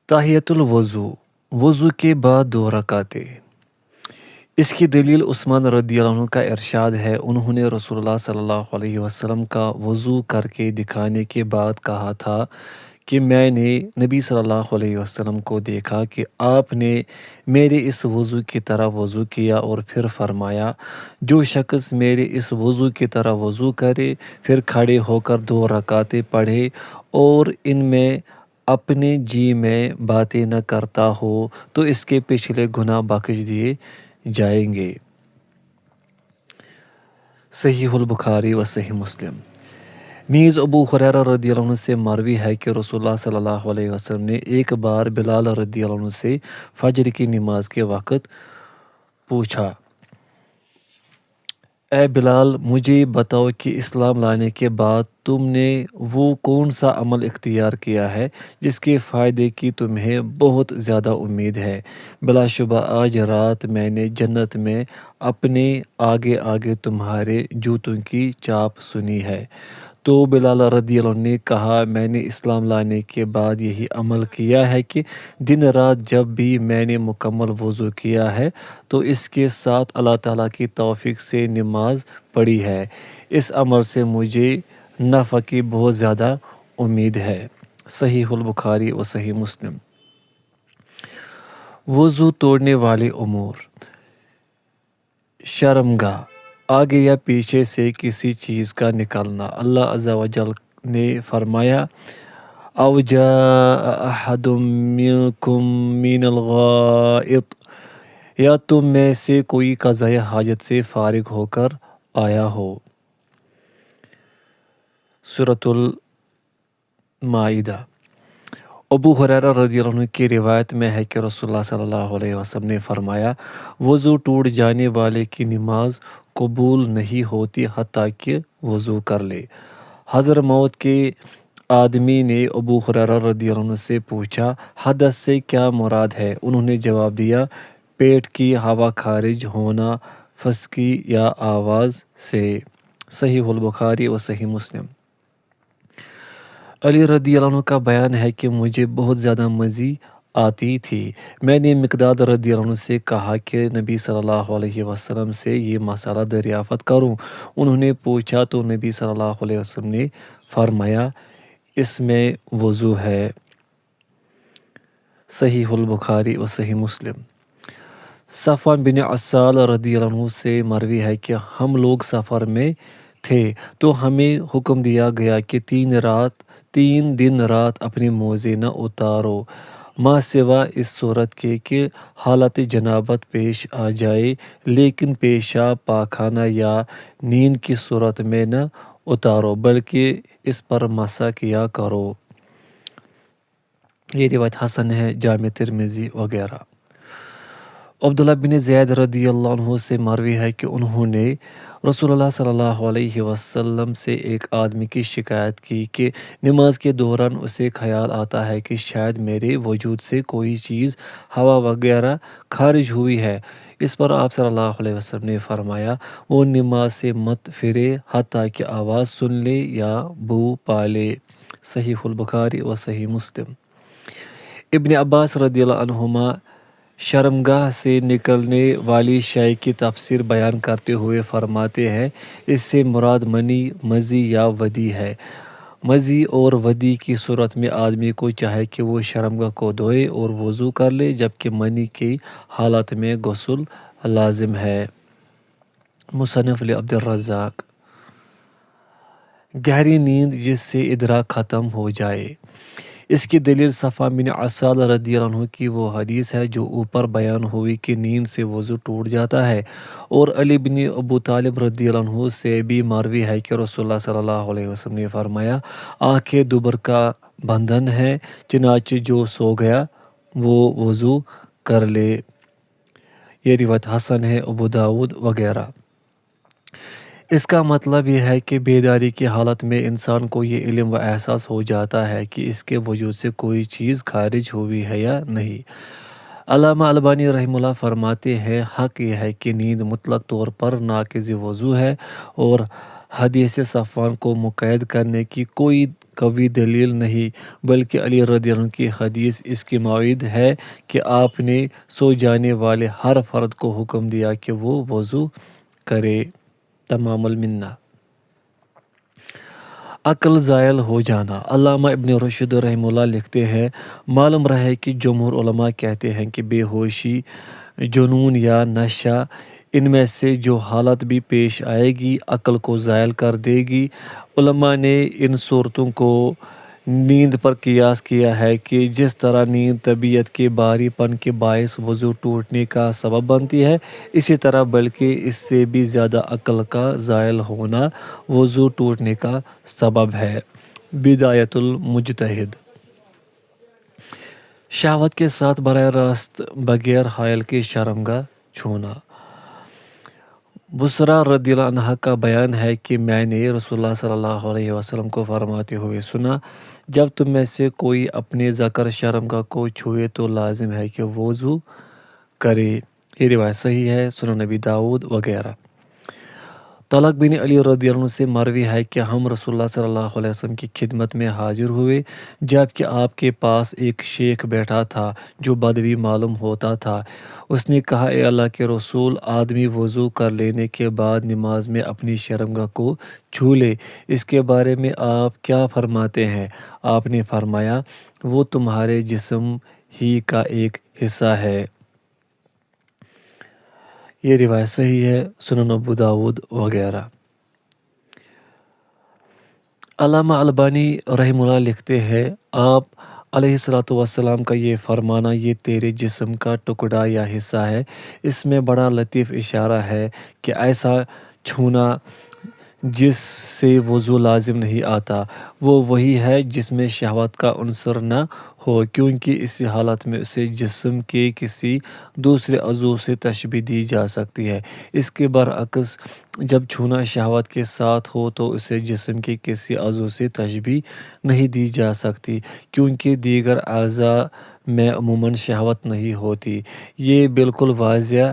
تحیۃ الوضو، وضو کے بعد 2 رکعتیں۔ اس کی دلیل عثمان رضی اللہ عنہ کا ارشاد ہے، انہوں نے رسول اللہ صلی اللہ علیہ وسلم کا وضو کر کے دکھانے کے بعد کہا تھا کہ میں نے نبی صلی اللہ علیہ وسلم کو دیکھا کہ آپ نے میرے اس وضو کی طرح وضو کیا، اور پھر فرمایا جو شخص میرے اس وضو کی طرح وضو کرے، پھر کھڑے ہو کر 2 رکعتیں پڑھے اور ان میں اپنے جی میں باتیں نہ کرتا ہو تو اس کے پچھلے گناہ بخش دیے جائیں گے۔ صحیح البخاری و صحیح مسلم۔ نیز ابو ہریرہ رضی اللہ عنہ سے مروی ہے کہ رسول اللہ صلی اللہ علیہ وسلم نے ایک بار بلال رضی اللہ عنہ سے فجر کی نماز کے وقت پوچھا، اے بلال، مجھے بتاؤ کہ اسلام لانے کے بعد تم نے وہ کون سا عمل اختیار کیا ہے جس کے فائدے کی تمہیں بہت زیادہ امید ہے؟ بلا شبہ آج رات میں نے جنت میں اپنے آگے آگے تمہارے جوتوں کی چاپ سنی ہے۔ تو بلال رضی اللہ عنہ نے کہا، میں نے اسلام لانے کے بعد یہی عمل کیا ہے کہ دن رات جب بھی میں نے مکمل وضو کیا ہے تو اس کے ساتھ اللہ تعالیٰ کی توفیق سے نماز پڑھی ہے۔ اس عمل سے مجھے نفع کی بہت زیادہ امید ہے۔ صحیح البخاری و صحیح مسلم۔ وضو توڑنے والے امور: شرمگاہ، آگے یا پیچھے سے کسی چیز کا نکلنا۔ اللہ عز و جل نے فرمایا، او جاء احد منکم من الغائط، یا تم میں سے کوئی قضائے حاجت سے فارغ ہو کر آیا ہو۔ سورۃ المائدہ۔ ابو ہریرہ رضی اللہ عنہ کی روایت میں ہے کہ رسول اللہ صلی اللہ علیہ وسلم نے فرمایا، وضو ٹوٹ جانے والے کی نماز قبول نہیں ہوتی حتیٰ کہ وضو کر لے۔ حضرموت کے آدمی نے ابو ہریرہ رضی اللہ عنہ سے پوچھا، حدث سے کیا مراد ہے؟ انہوں نے جواب دیا، پیٹ کی ہوا خارج ہونا پھسکی یا آواز سے۔ صحیح البخاری و صحیح مسلم۔ علی رضی اللہ عنہ کا بیان ہے کہ مجھے بہت زیادہ مزی آتی تھی۔ میں نے مقداد رضی اللہ عنہ سے کہا کہ نبی صلی اللہ علیہ وسلم سے یہ مسئلہ دریافت کروں۔ انہوں نے پوچھا تو نبی صلی اللہ علیہ وسلم نے فرمایا، اس میں وضو ہے۔ صحیح البخاری و صحیح مسلم۔ صفوان بن عسال رضی اللہ عنہ سے مروی ہے کہ ہم لوگ سفر میں تھے تو ہمیں حکم دیا گیا کہ 3 دن رات اپنے موزے نہ اتارو، ماں سوا اس صورت کے کہ حالت جنابت پیش آ جائے، لیکن پیشاب، پاخانہ یا نیند کی صورت میں نہ اتارو بلکہ اس پر مسح کیا کرو۔ یہ روایت حسن ہے، جامع ترمذی وغیرہ۔ عبداللہ بن زید رضی اللہ عنہ سے مروی ہے کہ انہوں نے رسول اللہ صلی اللہ علیہ وسلم سے ایک آدمی کی شکایت کی کہ نماز کے دوران اسے خیال آتا ہے کہ شاید میرے وجود سے کوئی چیز، ہوا وغیرہ خارج ہوئی ہے۔ اس پر آپ صلی اللہ علیہ وسلم نے فرمایا، وہ نماز سے مت پھرے حتیٰ کہ آواز سن لے یا بو پا لے۔ صحیح البخاری و صحیح مسلم۔ ابن عباس رضی اللہ عنہما شرمگاہ سے نکلنے والی شے کی تفسیر بیان کرتے ہوئے فرماتے ہیں، اس سے مراد منی، مزی یا ودی ہے۔ مزی اور ودی کی صورت میں آدمی کو چاہے کہ وہ شرمگاہ کو دھوئے اور وضو کر لے، جبکہ منی کی حالت میں غسل لازم ہے۔ مصنف عبد الرزاق۔ گہری نیند جس سے ادراک ختم ہو جائے۔ اس کی دلیل صفوان بن عسال رضی اللہ عنہ کی وہ حدیث ہے جو اوپر بیان ہوئی کہ نیند سے وضو ٹوٹ جاتا ہے، اور علی بن ابو طالب رضی اللہ عنہ سے بھی مروی ہے کہ رسول اللہ صلی اللہ علیہ وسلم نے فرمایا، آنکھیں دوبر کا بندھن ہے، چنانچہ جو سو گیا وہ وضو کر لے۔ یہ روایت حسن ہے، ابو داؤد وغیرہ۔ اس کا مطلب یہ ہے کہ بیداری کی حالت میں انسان کو یہ علم و احساس ہو جاتا ہے کہ اس کے وجود سے کوئی چیز خارج ہوئی ہے یا نہیں۔ علامہ البانی رحمہ اللہ فرماتے ہیں، حق یہ ہے کہ نیند مطلق طور پر ناقض وضو ہے، اور حدیث صفوان کو مقید کرنے کی کوئی قوی دلیل نہیں، بلکہ علی رضی اللہ عنہ کی حدیث اس کی معید ہے کہ آپ نے سو جانے والے ہر فرد کو حکم دیا کہ وہ وضو کرے۔ تمام المنہ۔ عقل زائل ہو جانا۔ علامہ ابن رشد رحمہ اللہ لکھتے ہیں، معلوم رہے کہ جمہور علماء کہتے ہیں کہ بے ہوشی، جنون یا نشہ، ان میں سے جو حالت بھی پیش آئے گی عقل کو زائل کر دے گی۔ علماء نے ان صورتوں کو نیند پر قیاس کیا ہے کہ جس طرح نیند طبیعت کے بھاری پن کے باعث وضو ٹوٹنے کا سبب بنتی ہے، اسی طرح بلکہ اس سے بھی زیادہ عقل کا زائل ہونا وضو ٹوٹنے کا سبب ہے۔ بدایت المجتہد۔ شہوت کے ساتھ براہ راست بغیر حائل کے شرمگاہ چھونا۔ بصریٰ رضی اللہ عنہا کا بیان ہے کہ میں نے رسول اللہ صلی اللہ علیہ وسلم کو فرماتے ہوئے سنا، جب تم میں سے کوئی اپنے ذکر شرمگاہ کو چھوئے تو لازم ہے کہ وضو کرے۔ یہ روایت صحیح ہے، سنن نبی داؤد وغیرہ۔ طلق بن علی رضی اللہ عنہ سے مروی ہے کہ ہم رسول اللہ صلی اللہ علیہ وسلم کی خدمت میں حاضر ہوئے، جبکہ آپ کے پاس ایک شیخ بیٹھا تھا جو بدوی معلوم ہوتا تھا۔ اس نے کہا، اے اللہ کے رسول، آدمی وضو کر لینے کے بعد نماز میں اپنی شرمگاہ کو چھو لے، اس کے بارے میں آپ کیا فرماتے ہیں؟ آپ نے فرمایا، وہ تمہارے جسم ہی کا ایک حصہ ہے۔ یہ روایت صحیح ہے، سنن ابو داؤد وغیرہ۔ علامہ البانی رحمہ اللہ لکھتے ہیں، آپ علیہ السلام کا یہ فرمانا یہ تیرے جسم کا ٹکڑا یا حصہ ہے، اس میں بڑا لطیف اشارہ ہے کہ ایسا چھونا جس سے وضو لازم نہیں آتا وہ وہی ہے جس میں شہوت کا عنصر نہ ہو، کیونکہ اسی حالت میں اسے جسم کے کسی دوسرے عضو سے تشبیہ دی جا سکتی ہے۔ اس کے برعکس جب چھونا شہوت کے ساتھ ہو تو اسے جسم کے کسی عضو سے تشبیہ نہیں دی جا سکتی، کیونکہ دیگر اعضاء میں عموماً شہوت نہیں ہوتی۔ یہ بالکل واضح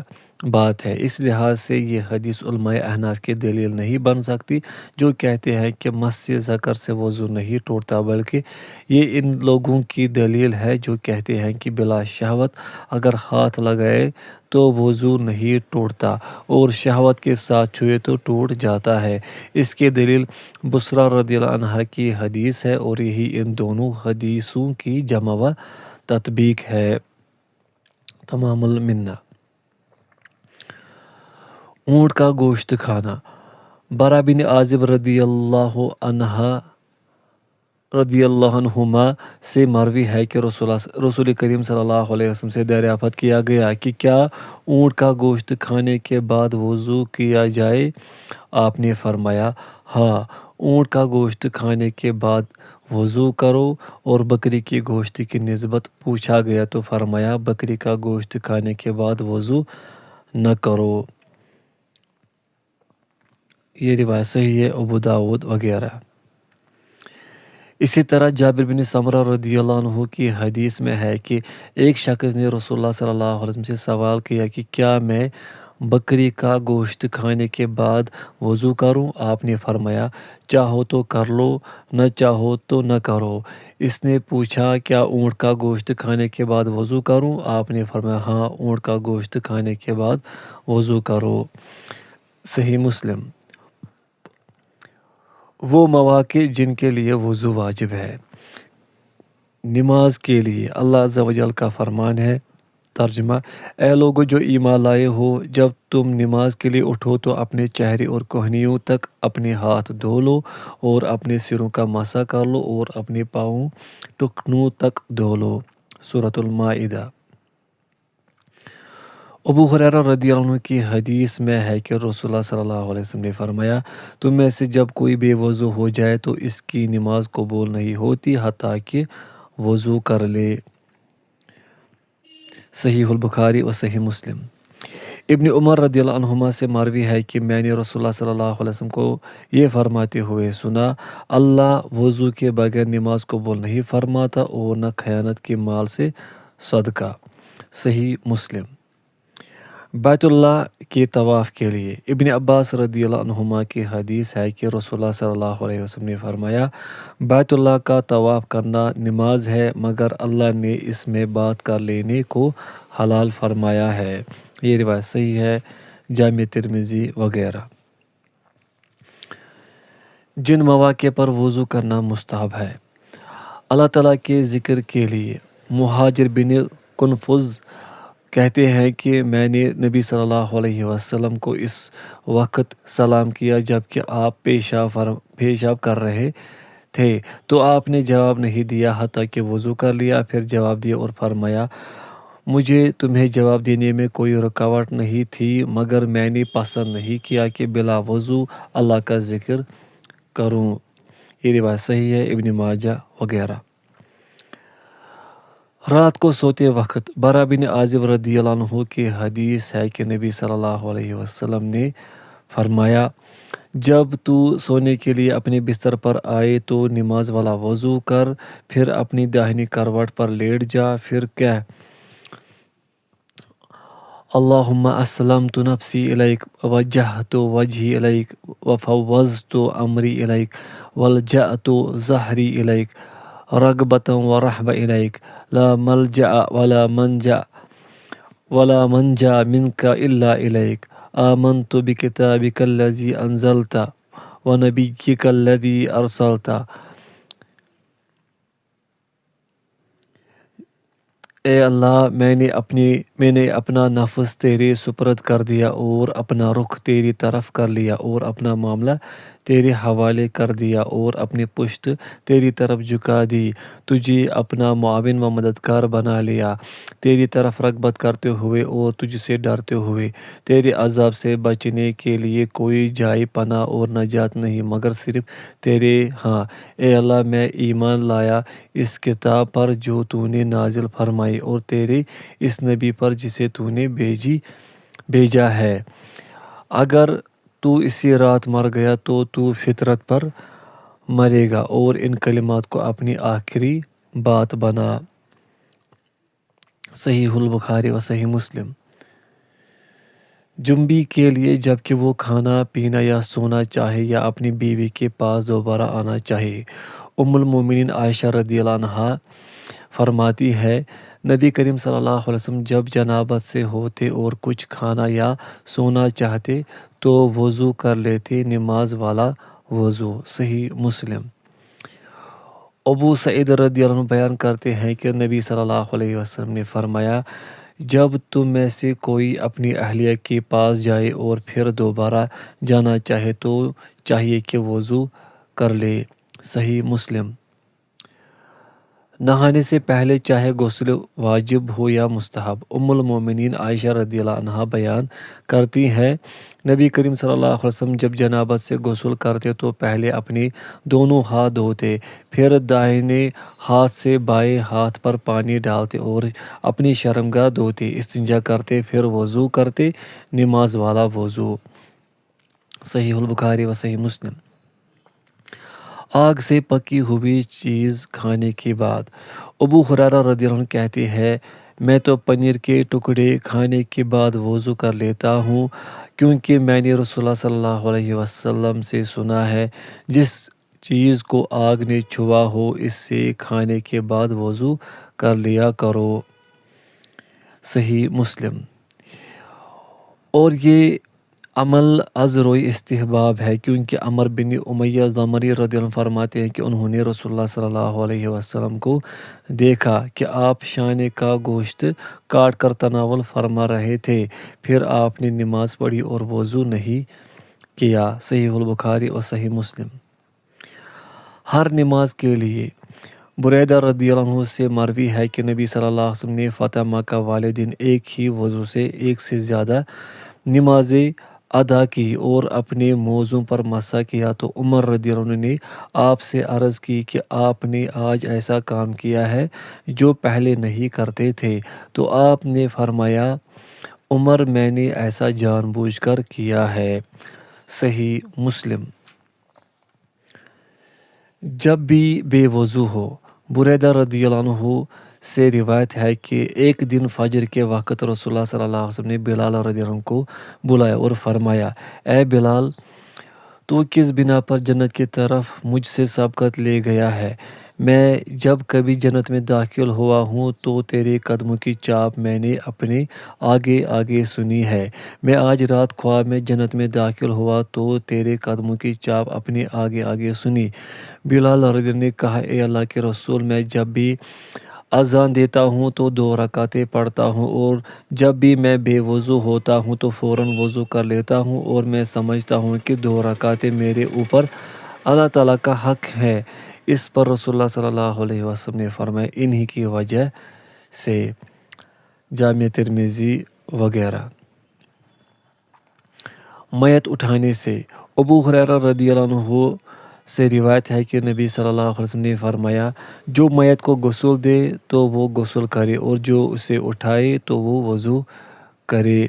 بات ہے۔ اس لحاظ سے یہ حدیث علماء احناف کی دلیل نہیں بن سکتی جو کہتے ہیں کہ مس ذکر سے وضو نہیں ٹوٹتا، بلکہ یہ ان لوگوں کی دلیل ہے جو کہتے ہیں کہ بلا شہوت اگر ہاتھ لگائے تو وضو نہیں ٹوٹتا اور شہوت کے ساتھ چھوئے تو ٹوٹ جاتا ہے۔ اس کی دلیل بصریٰ رضی اللہ عنہا کی حدیث ہے اور یہی ان دونوں حدیثوں کی جمع و تطبیق ہے۔ تمام المنہ۔ اونٹ کا گوشت کھانا۔ برا بن عازب رضی اللہ عنہما سے مروی ہے کہ رسول کریم صلی اللہ علیہ وسلم سے دریافت کیا گیا کہ کیا اونٹ کا گوشت کھانے کے بعد وضو کیا جائے؟ آپ نے فرمایا، ہاں، اونٹ کا گوشت کھانے کے بعد وضو کرو۔ اور بکری کے گوشت کی نسبت پوچھا گیا تو فرمایا، بکری کا گوشت کھانے کے بعد وضو نہ کرو۔ یہ روایت صحیح ہے، ابو داؤد وغیرہ۔ اسی طرح جابر بن سمرہ رضی اللہ عنہ کی حدیث میں ہے کہ ایک شخص نے رسول اللہ صلی اللہ علیہ وسلم سے سوال کیا کہ کیا میں بکری کا گوشت کھانے کے بعد وضو کروں؟ آپ نے فرمایا، چاہو تو کر لو، نہ چاہو تو نہ کرو۔ اس نے پوچھا، کیا اونٹ کا گوشت کھانے کے بعد وضو کروں؟ آپ نے فرمایا، ہاں، اونٹ کا گوشت کھانے کے بعد وضو کرو۔ صحیح مسلم۔ وہ مواقع جن کے لیے وضو واجب ہے۔ نماز کے لیے اللہ عز و جل کا فرمان ہے، ترجمہ، اے لوگو جو ایمان لائے ہو، جب تم نماز کے لیے اٹھو تو اپنے چہرے اور کہنیوں تک اپنے ہاتھ دھو لو اور اپنے سروں کا مسح کر لو اور اپنے پاؤں ٹخنوں تک دھو لو۔ سورۃ المائدہ۔ ابو ہریرہ رضی اللہ عنہ کی حدیث میں ہے کہ رسول اللہ صلی اللہ علیہ وسلم نے فرمایا، تم میں سے جب کوئی بے وضو ہو جائے تو اس کی نماز قبول نہیں ہوتی حتیٰ کہ وضو کر لے۔ صحیح البخاری و صحیح مسلم۔ ابن عمر رضی اللہ عنہما سے مروی ہے کہ میں نے رسول اللہ صلی اللہ علیہ وسلم کو یہ فرماتے ہوئے سنا، اللہ وضو کے بغیر نماز قبول نہیں فرماتا اور نہ خیانت کے مال سے صدقہ۔ صحیح مسلم۔ بیت اللہ کے طواف کے لیے ابن عباس رضی اللہ عنہما کی حدیث ہے کہ رسول اللہ صلی اللہ علیہ وسلم نے فرمایا، بیت اللہ کا طواف کرنا نماز ہے، مگر اللہ نے اس میں بات کر لینے کو حلال فرمایا ہے۔ یہ روایت صحیح ہے، جامع ترمذی وغیرہ۔ جن مواقع پر وضو کرنا مستحب ہے۔ اللہ تعالیٰ کے ذکر کے لیے مہاجر بن کنفذ کہتے ہیں کہ میں نے نبی صلی اللہ علیہ وسلم کو اس وقت سلام کیا جبکہ آپ پیشاب کر رہے تھے، تو آپ نے جواب نہیں دیا حتیٰ کہ وضو کر لیا، پھر جواب دیا اور فرمایا، مجھے تمہیں جواب دینے میں کوئی رکاوٹ نہیں تھی، مگر میں نے پسند نہیں کیا کہ بلا وضو اللہ کا ذکر کروں۔ یہ روایت صحیح ہے، ابن ماجہ وغیرہ۔ رات کو سوتے وقت برا بن عازب رضی اللہ عنہ کی حدیث ہے کہ نبی صلی اللہ علیہ وسلم نے فرمایا، جب تو سونے کے لیے اپنے بستر پر آئے تو نماز والا وضو کر، پھر اپنی داہنی کروٹ پر لیٹ جا، پھر کہہ، اللہم اسلمت نفسی الیک وجہت وجہی الیک وفوضت امری الیک والجأت ظہری الیک رغبۃ ورہبۃ الیک لا ملجأ ولا منجا منک الا الیک آمنت بکتابک الذی انزلت ونبیک الذی ارسلت۔ اے اللہ، میں نے اپنا نفس تیرے سپرد کر دیا اور اپنا رخ تیری طرف کر لیا اور اپنا معاملہ تیرے حوالے کر دیا اور اپنی پشت تیری طرف جھکا دی، تجھے اپنا معاون و مددگار بنا لیا، تیری طرف رغبت کرتے ہوئے اور تجھ سے ڈرتے ہوئے۔ تیرے عذاب سے بچنے کے لیے کوئی جائے پناہ اور نجات نہیں مگر صرف تیرے ہاں۔ اے اللہ، میں ایمان لایا اس کتاب پر جو تو نے نازل فرمائی اور تیرے اس نبی پر جسے تو نے بھیجا ہے۔ اگر تو اسی رات مر گیا تو تو فطرت پر مرے گا اور ان کلمات کو اپنی آخری بات بنا۔ صحیح البخاری و صحیح مسلم۔ جنبی کے لیے جبکہ وہ کھانا پینا یا سونا چاہے یا اپنی بیوی کے پاس دوبارہ آنا چاہے۔ ام المومنین عائشہ رضی اللہ عنہا فرماتی ہے، نبی کریم صلی اللہ علیہ وسلم جب جنابت سے ہوتے اور کچھ کھانا یا سونا چاہتے تو وضو کر لیتے، نماز والا وضو۔ صحیح مسلم۔ ابو سعید رضی اللہ عنہ بیان کرتے ہیں کہ نبی صلی اللہ علیہ وسلم نے فرمایا، جب تم میں سے کوئی اپنی اہلیہ کے پاس جائے اور پھر دوبارہ جانا چاہے تو چاہیے کہ وضو کر لے۔ صحیح مسلم۔ نہانے سے پہلے چاہے غسل واجب ہو یا مستحب، ام المومنین عائشہ رضی اللہ عنہا بیان کرتی ہیں، نبی کریم صلی اللہ علیہ وسلم جب جنابت سے غسل کرتے تو پہلے اپنے دونوں ہاتھ دھوتے، پھر دائیں ہاتھ سے بائیں ہاتھ پر پانی ڈالتے اور اپنی شرمگاہ دھوتے، استنجا کرتے، پھر وضو کرتے، نماز والا وضو۔ صحیح البخاری و صحیح مسلم۔ آگ سے پکی ہوئی چیز کھانے کے بعد ابو ہریرہ رضی اللہ عنہ کہتے ہیں، میں تو پنیر کے ٹکڑے کھانے کے بعد وضو کر لیتا ہوں، کیونکہ میں نے رسول اللہ صلی اللہ علیہ وسلم سے سنا ہے، جس چیز کو آگ نے چھوا ہو اس سے کھانے کے بعد وضو کر لیا کرو۔ صحیح مسلم۔ اور یہ عمل از روئے استحباب ہے، کیونکہ عمر بن امیہ ضمری رضی اللہ عنہ فرماتے ہیں کہ انہوں نے رسول اللہ صلی اللہ علیہ وسلم کو دیکھا کہ آپ شانے کا گوشت کاٹ کر تناول فرما رہے تھے، پھر آپ نے نماز پڑھی اور وضو نہیں کیا۔ صحیح البخاری اور صحیح مسلم۔ ہر نماز کے لیے بریدہ رضی اللہ عنہ سے مروی ہے کہ نبی صلی اللہ علیہ وسلم نے فتح مکہ والے دن ایک ہی وضو سے ایک سے زیادہ نمازیں ادا کی اور اپنے موضوع پر مسح کیا، تو عمر رضی اللہ عنہ نے آپ سے عرض کی کہ آپ نے آج ایسا کام کیا ہے جو پہلے نہیں کرتے تھے، تو آپ نے فرمایا، عمر، میں نے ایسا جان بوجھ کر کیا ہے۔ صحیح مسلم۔ جب بھی بے وضو ہو، بریدہ رضی اللہ عنہ سے روایت ہے کہ ایک دن فجر کے وقت رسول اللہ صلی اللہ علیہ وسلم نے بلال رضی اللہ عنہ کو بلایا اور فرمایا، اے بلال، تو کس بنا پر جنت کی طرف مجھ سے سبقت لے گیا ہے؟ میں جب کبھی جنت میں داخل ہوا ہوں تو تیرے قدموں کی چاپ میں نے اپنے آگے آگے سنی ہے۔ میں آج رات خواب میں جنت میں داخل ہوا تو تیرے قدموں کی چاپ اپنے آگے آگے سنی۔ بلال رضی اللہ عنہ نے کہا، اے اللہ کے رسول، میں جب بھی اذان دیتا ہوں تو 2 رکعتیں پڑھتا ہوں، اور جب بھی میں بے وضو ہوتا ہوں تو فوراً وضو کر لیتا ہوں، اور میں سمجھتا ہوں کہ 2 رکعتیں میرے اوپر اللہ تعالیٰ کا حق ہے۔ اس پر رسول اللہ صلی اللہ علیہ وسلم نے فرمایا، انہی کی وجہ سے۔ جامع ترمذی وغیرہ۔ میت اٹھانے سے ابو ہریرہ رضی اللہ عنہ سے روایت ہے کہ نبی صلی اللہ علیہ وسلم نے فرمایا، جو میت کو غسل دے تو وہ غسل کرے، اور جو اسے اٹھائے تو وہ وضو کرے۔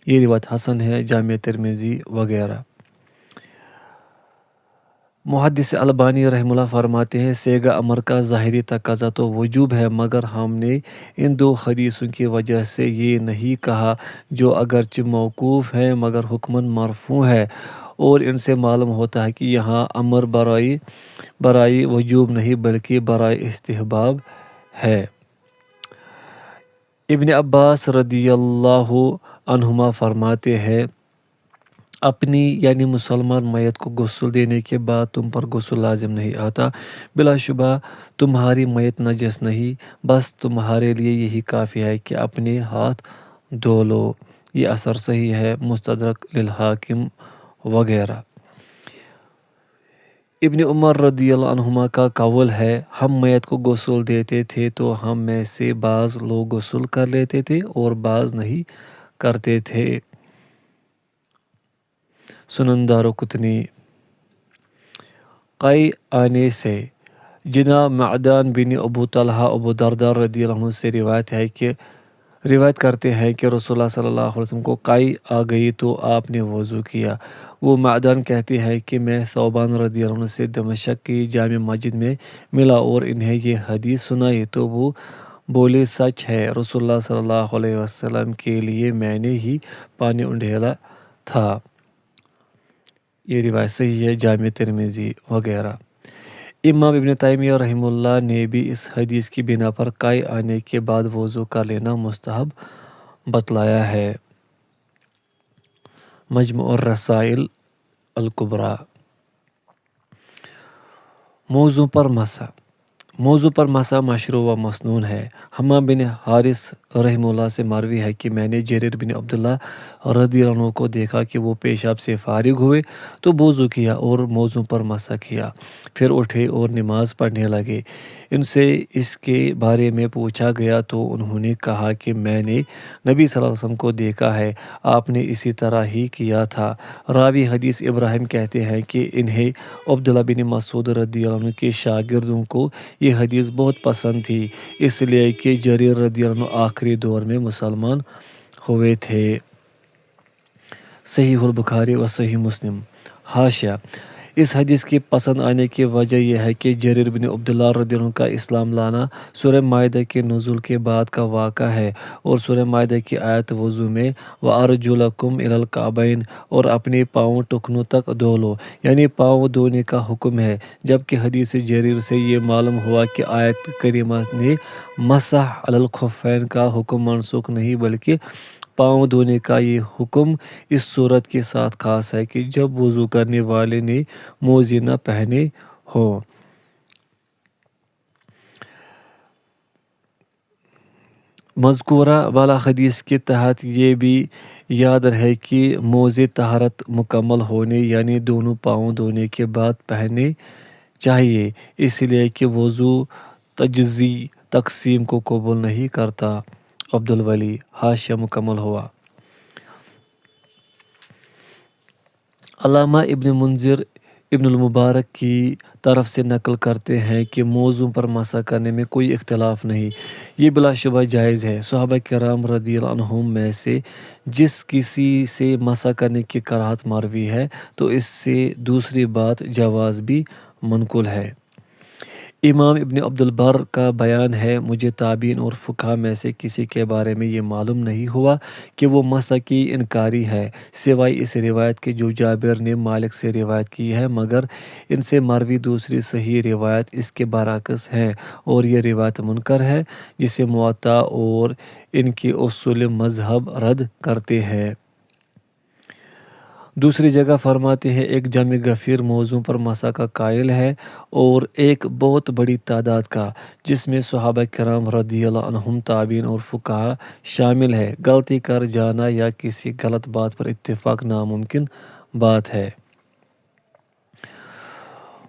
یہ روایت حسن ہے۔ جامع ترمذی وغیرہ۔ محدث البانی رحمہ اللہ فرماتے ہیں، سیغہ امر کا ظاہری تقاضا تو وجوب ہے، مگر ہم نے ان 2 حدیثوں کی وجہ سے یہ نہیں کہا، جو اگرچہ موقوف ہیں مگر حکماً مرفوع ہے، اور ان سے معلوم ہوتا ہے کہ یہاں امر برائے وجوب نہیں بلکہ برائے استحباب ہے۔ ابن عباس رضی اللہ عنہما فرماتے ہیں، اپنی یعنی مسلمان میت کو غسل دینے کے بعد تم پر غسل لازم نہیں آتا۔ بلا شبہ تمہاری میت نجس نہیں، بس تمہارے لیے یہی کافی ہے کہ اپنے ہاتھ دھو لو۔ یہ اثر صحیح ہے۔ مستدرک للحاکم وغیرہ۔ ابن عمر رضی اللہ عنہما کا قول ہے، ہم میت کو غسل دیتے تھے تو ہم میں سے بعض لوگ غسل کر لیتے تھے اور بعض نہیں کرتے تھے۔ سنن دارقطنی۔ قے آنے سے جناب معدان بن ابو طلحہ ابو درداء رضی اللہ عنہ سے روایت کرتے ہیں کہ رسول اللہ صلی اللہ علیہ وسلم کو قے آ گئی تو آپ نے وضو کیا۔ وہ معدان کہتے ہیں کہ میں ثوبان رضی اللہ عنہ سے دمشق کی جامع مسجد میں ملا اور انہیں یہ حدیث سنائی تو وہ بولے، سچ ہے، رسول اللہ صلی اللہ علیہ وسلم کے لیے میں نے ہی پانی انڈیلا تھا۔ یہ روایت صحیح ہے۔ جامع ترمذی وغیرہ۔ امام ابن تیمیہ رحمہ اللہ نے بھی اس حدیث کی بنا پر قے آنے کے بعد وضو کر لینا مستحب بتلایا ہے۔ مجموع الرسائل الکبریٰ۔ موضوع پر مسح مشروع و مسنون ہے۔ حمام بن حارث رحمہ اللہ سے مروی ہے کہ میں نے جریر بن عبداللہ رضی اللہ عنہ کو دیکھا کہ وہ پیشاب سے فارغ ہوئے تو وضو کیا اور موضوع پر مسح کیا، پھر اٹھے اور نماز پڑھنے لگے۔ ان سے اس کے بارے میں پوچھا گیا تو انہوں نے کہا کہ میں نے نبی صلی اللہ علیہ وسلم کو دیکھا ہے، آپ نے اسی طرح ہی کیا تھا۔ راوی حدیث ابراہیم کہتے ہیں کہ انہیں عبداللہ بن مسعود رضی اللہ عنہ کے شاگردوں کو یہ حدیث بہت پسند تھی، اس لیے کہ جریر رضی اللہ عنہ آخری دور میں مسلمان ہوئے تھے۔ صحیح البخاری و صحیح مسلم۔ حاشیہ: اس حدیث کے پسند آنے کی وجہ یہ ہے کہ جریر بن عبداللہ رضی اللہ عنہ کا اسلام لانا سورہ مائدہ کے نزول کے بعد کا واقعہ ہے، اور سورہ مائدہ کی آیت وضو میں وَأَرْجُلَكُمْ إِلَى الْكَعْبَيْنِ اور اپنے پاؤں ٹخنوں تک دھو لو، یعنی پاؤں دھونے کا حکم ہے، جبکہ حدیث جریر سے یہ معلوم ہوا کہ آیت کریمہ نے مسح علی الخفین کا حکم منسوخ نہیں بلکہ پاؤں دھونے کا یہ حکم اس صورت کے ساتھ خاص ہے کہ جب وضو کرنے والے نے موزے نہ پہنے ہوں۔ مذکورہ بالا حدیث کے تحت یہ بھی یاد رہے کہ موزے طہارت مکمل ہونے یعنی دونوں پاؤں دھونے کے بعد پہننے چاہیے، اس لیے کہ وضو تجزی تقسیم کو قبول نہیں کرتا۔ عبدالولی۔ حاشیہ مکمل ہوا۔ علامہ ابن منذر ابن المبارک کی طرف سے نقل کرتے ہیں کہ موضوع پر مسح کرنے میں کوئی اختلاف نہیں، یہ بلا شبہ جائز ہے۔ صحابہ کرام رضی اللہ عنہم میں سے جس کسی سے مسح کرنے کی کراہت مروی ہے تو اس سے دوسری بات جواز بھی منقول ہے۔ امام ابن عبد البر کا بیان ہے، مجھے تابعین اور فقہا میں سے کسی کے بارے میں یہ معلوم نہیں ہوا کہ وہ مسح کی انکاری ہے، سوائے اس روایت کے جو جابر نے مالک سے روایت کی ہے، مگر ان سے مروی دوسری صحیح روایت اس کے برعکس ہیں اور یہ روایت منکر ہے جسے موطا اور ان کے اصول مذہب رد کرتے ہیں۔ دوسری جگہ فرماتے ہیں، ایک جامع غفیر موضوع پر مسح کا قائل ہے اور ایک بہت بڑی تعداد کا، جس میں صحابہ کرام رضی اللہ عنہم، تابعین اور فقہا شامل ہے۔ غلطی کر جانا یا کسی غلط بات پر اتفاق ناممکن بات ہے۔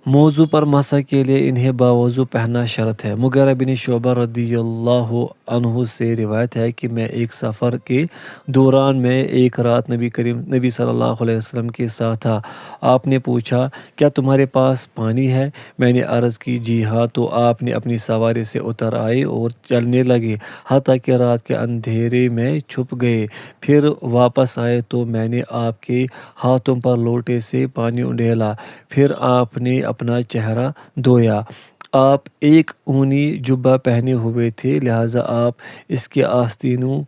موضوع پر مسح کے لیے انہیں باوضو پہننا شرط ہے۔ مغیرہ بن شعبہ رضی اللہ عنہ سے روایت ہے کہ میں ایک سفر کے دوران میں ایک رات نبی صلی اللہ علیہ وسلم کے ساتھ تھا۔ آپ نے پوچھا، کیا تمہارے پاس پانی ہے؟ میں نے عرض کی، جی ہاں۔ تو آپ نے اپنی سواری سے اتر آئے اور چلنے لگے حتیٰ کہ رات کے اندھیرے میں چھپ گئے۔ پھر واپس آئے تو میں نے آپ کے ہاتھوں پر لوٹے سے پانی ڈالا، پھر آپ نے اپنا چہرہ دھویا۔ آپ ایک اونی جبہ پہنے ہوئے تھے، لہٰذا آپ اس کے آستینوں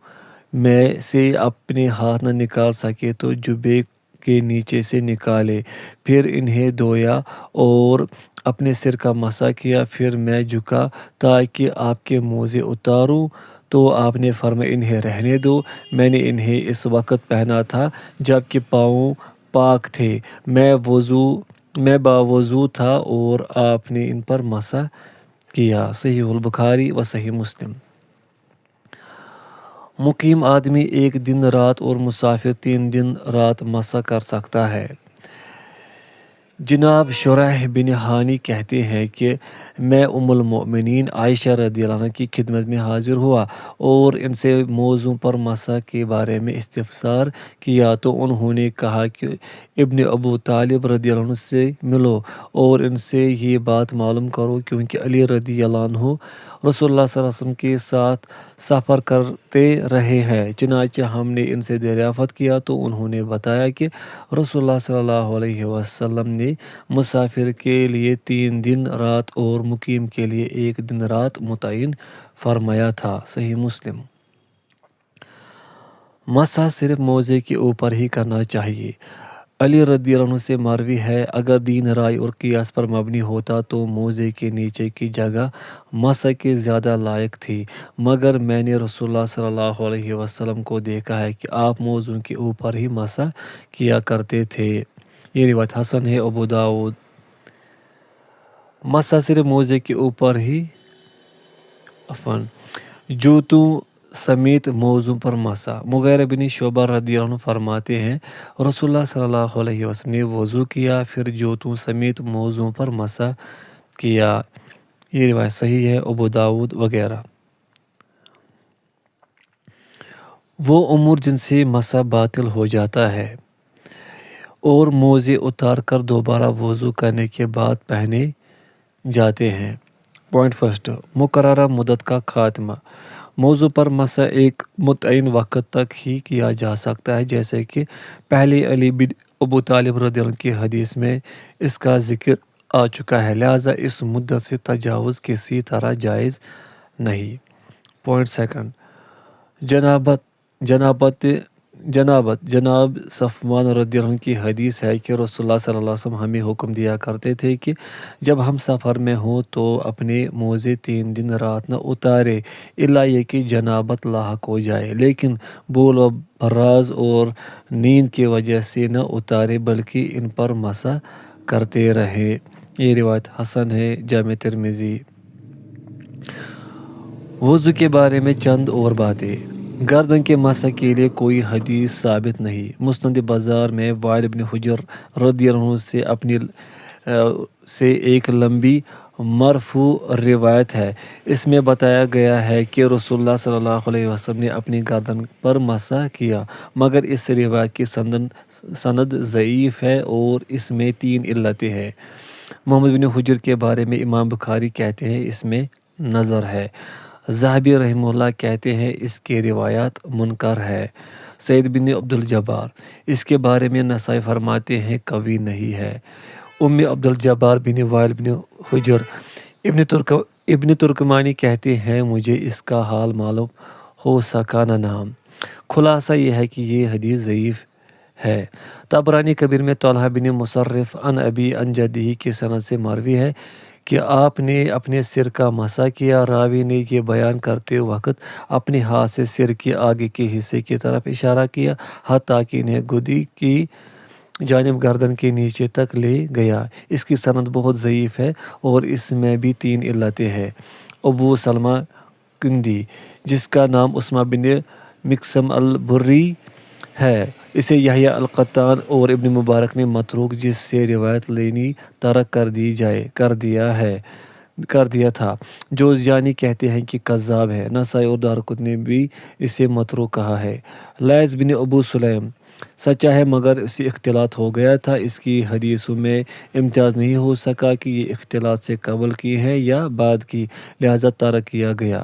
میں سے اپنے ہاتھ نہ نکال سکے تو جبے کے نیچے سے نکالے، پھر انہیں دھویا اور اپنے سر کا مسح کیا۔ پھر میں جھکا تاکہ آپ کے موزے اتاروں تو آپ نے فرمایا، انہیں رہنے دو، میں نے انہیں اس وقت پہنا تھا جب کہ پاؤں پاک تھے، میں باوضو تھا اور آپ نے ان پر مسح کیا۔ صحیح البخاری و صحیح مسلم۔ مقیم آدمی ایک دن رات اور مسافر 3 دن رات مسح کر سکتا ہے۔ جناب شریح بن ہانی کہتے ہیں کہ میں ام المؤمنین عائشہ رضی اللہ عنہا کی خدمت میں حاضر ہوا اور ان سے موضوع پر مسح کے بارے میں استفسار کیا تو انہوں نے کہا کہ ابن ابو طالب رضی اللہ عنہ سے ملو اور ان سے یہ بات معلوم کرو، کیونکہ علی رضی اللہ عنہ رسول اللہ صلی اللہ علیہ وسلم کے ساتھ سفر کرتے رہے ہیں۔ چنانچہ ہم نے ان سے دریافت کیا تو انہوں نے بتایا کہ رسول اللہ صلی اللہ علیہ وسلم نے مسافر کے لیے 3 دن رات اور مقیم کے لیے 1 دن رات متعین فرمایا تھا۔ صحیح مسلم۔ مسح صرف موزے کے اوپر ہی کرنا چاہیے۔ علی رضی اللہ عنہ سے مروی ہے، اگر دین رائے اور قیاس پر مبنی ہوتا تو موزے کے نیچے کی جگہ مسح کے زیادہ لائق تھی، مگر میں نے رسول اللہ صلی اللہ علیہ وسلم کو دیکھا ہے کہ آپ موزوں کے اوپر ہی مسح کیا کرتے تھے۔ یہ روایت حسن ہے۔ ابو داؤد۔ مسح صرف موزے کے اوپر ہی جوتوں سمیت موزوں پر مسح۔ مغیرہ بن شعبہ رضی اللہ عنہ فرماتے ہیں، رسول اللہ صلی اللہ علیہ وسلم نے وضو کیا، پھر جوتوں سمیت موزوں پر مسح کیا۔ یہ روایت صحیح ہے۔ ابو داؤد وغیرہ۔ وہ امور جن سے مسح باطل ہو جاتا ہے اور موزے اتار کر دوبارہ وضو کرنے کے بعد پہنے جاتے ہیں۔ پوائنٹ فرسٹ، مقررہ مدت کا خاتمہ۔ موضوع پر مسح ایک متعین وقت تک ہی کیا جا سکتا ہے، جیسے کہ پہلے علی بن ابو طالب رضی اللہ عنہ کی حدیث میں اس کا ذکر آ چکا ہے، لہٰذا اس مدت سے تجاوز کسی طرح جائز نہیں۔ پوائنٹ سیکنڈ، جناب صفوان رضی اللہ عنہ کی حدیث ہے کہ رسول اللہ صلی اللہ علیہ وسلم ہمیں حکم دیا کرتے تھے کہ جب ہم سفر میں ہوں تو اپنے موزے 3 دن رات نہ اتارے الا یہ کہ جنابت لاحق ہو جائے، لیکن بول و براز اور نیند کی وجہ سے نہ اتارے بلکہ ان پر مسح کرتے رہے۔ یہ روایت حسن ہے۔ جامع ترمذی۔ وضو کے بارے میں چند اور باتیں۔ گردن کے مسح کے لیے کوئی حدیث ثابت نہیں۔ مسند بازار میں وائل بن حجر رضی اللہ عنہ سے ایک لمبی مرفوع روایت ہے، اس میں بتایا گیا ہے کہ رسول اللہ صلی اللہ علیہ وسلم نے اپنی گردن پر مسح کیا، مگر اس روایت کی سند ضعیف ہے اور اس میں 3 علتیں ہیں۔ محمد بن حجر کے بارے میں امام بخاری کہتے ہیں اس میں نظر ہے، ذہبی رحمہ اللہ کہتے ہیں اس کی روایات منکر ہے، سعید بن عبد الجبار اس کے بارے میں نسائی فرماتے ہیں قوی نہیں ہے، عبد الجبار بن وائل بن حجر ابن ترکمانی کہتے ہیں مجھے اس کا حال معلوم ہو سکا نہ نام۔ خلاصہ یہ ہے کہ یہ حدیث ضعیف ہے۔ طبرانی کبیر میں طلحہ بن مصرف عن ابی عن جدہ کی سند سے مروی ہے کہ آپ نے اپنے سر کا مسح کیا۔ راوی نے یہ بیان کرتے وقت اپنے ہاتھ سے سر کے آگے کے حصے کی طرف اشارہ کیا حتیٰ کہ انہیں گدی کی جانب گردن کے نیچے تک لے گیا۔ اس کی سند بہت ضعیف ہے اور اس میں بھی 3 علتیں ہیں۔ ابو سلمہ کندی جس کا نام اسمہ بن مقسم البری ہے، اسے یحییٰ القطان اور ابن مبارک نے متروک جس سے روایت لینی ترک کر دیا تھا، جو جانی کہتے ہیں کہ کذاب ہے۔ نسائی اور دارقطنی نے بھی اسے متروک کہا ہے۔ لیث بن ابو سلیم سچا ہے مگر اسے اختلاط ہو گیا تھا، اس کی حدیثوں میں امتیاز نہیں ہو سکا کہ یہ اختلاط سے قبل کی ہیں یا بعد کی، لہذا ترک کیا گیا۔